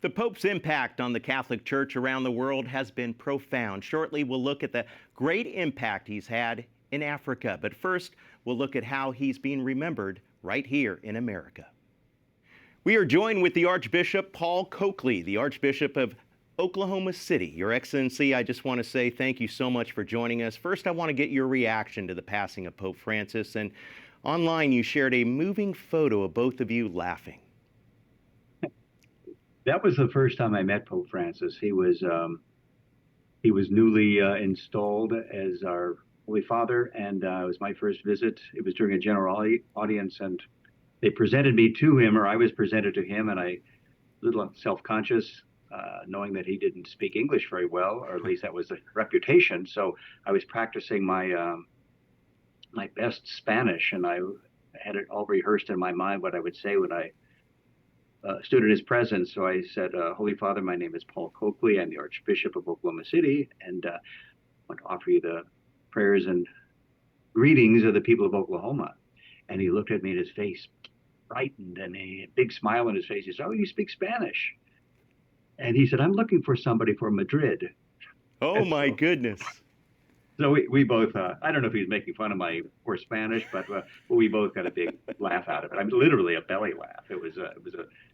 The Pope's impact on the Catholic Church around the world has been profound. Shortly, we'll look at the great impact he's had in Africa. But first, we'll look at how he's being remembered right here in America. We are joined with the Archbishop Paul Coakley, the Archbishop of Oklahoma City. Your Excellency, I just want to say thank you so much for joining us. First, I want to get your reaction to the passing of Pope Francis. And online, you shared a moving photo of both of you laughing. That was the first time I met Pope Francis. He was newly installed as our Holy Father, and it was my first visit. It was during a general audience, and they presented me to him, or I was presented to him, and I, a little self-conscious, knowing that he didn't speak English very well, or at least that was the reputation. So I was practicing my my best Spanish, and I had it all rehearsed in my mind what I would say when I stood in his presence. So I said, Holy Father, my name is Paul Coakley. I'm the Archbishop of Oklahoma City, and I want to offer you the prayers and greetings of the people of Oklahoma. And he looked at me, and his face brightened, and a big smile on his face. He said, oh, you speak Spanish? And he said, I'm looking for somebody for Madrid. Oh, my goodness. So we both, I don't know if he was making fun of my poor Spanish, but we both got a big laugh out of it. I mean, literally a belly laugh. It was a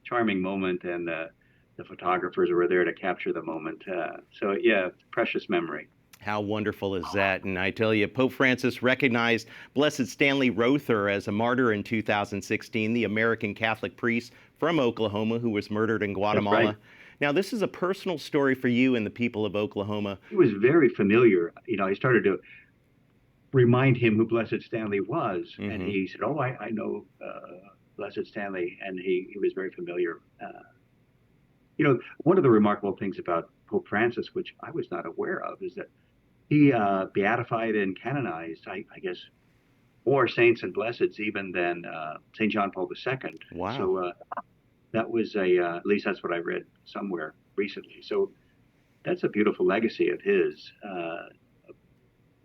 charming moment, and the photographers were there to capture the moment. So yeah, precious memory. How wonderful is that? And I tell you, Pope Francis recognized Blessed Stanley Rother as a martyr in 2016, the American Catholic priest from Oklahoma who was murdered in Guatemala. That's right. Now, this is a personal story for you and the people of Oklahoma. It was very familiar. You know, I started to remind him who Blessed Stanley was, and he said, oh, I know Blessed Stanley, and he was very familiar. You know, one of the remarkable things about Pope Francis, which I was not aware of, is that he beatified and canonized, I guess, more saints and blesseds even than St. John Paul II. Wow. So that was at least that's what I read somewhere recently. So that's a beautiful legacy of his,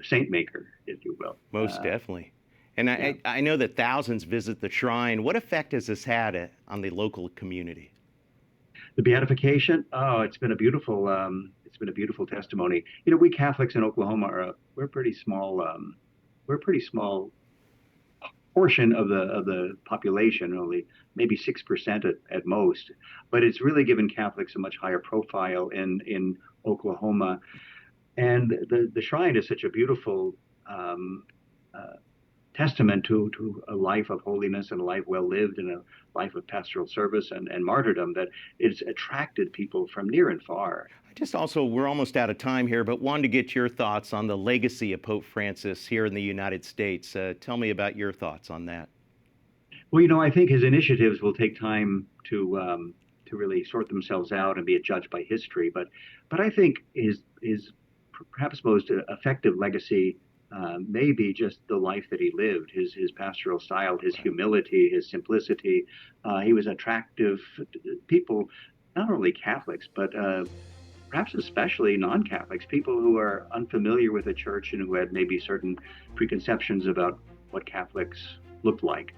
saint maker, if you will. Most definitely. And yeah. I know that thousands visit the shrine. What effect has this had on the local community? The beatification, oh, it's been a beautiful testimony. You know, we Catholics in Oklahoma we're a pretty small portion of the population, only maybe 6% at most. But it's really given Catholics a much higher profile in Oklahoma. And the shrine is such a beautiful testament to a life of holiness and a life well lived and a life of pastoral service and martyrdom that it's attracted people from near and far. We're almost out of time here, but wanted to get your thoughts on the legacy of Pope Francis here in the United States. Tell me about your thoughts on that. Well, you know, I think his initiatives will take time to really sort themselves out and be judged by history. But I think his perhaps most effective legacy may be just the life that he lived, his pastoral style, his humility, his simplicity. He was attractive to people, not only Catholics, but perhaps especially non-Catholics, people who are unfamiliar with the church and who had maybe certain preconceptions about what Catholics looked like.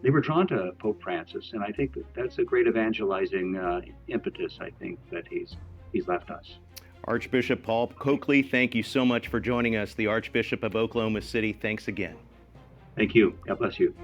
They were drawn to Pope Francis, and I think that's a great evangelizing impetus, I think, that he's left us. Archbishop Paul Coakley, thank you so much for joining us. The Archbishop of Oklahoma City, thanks again. Thank you. God bless you.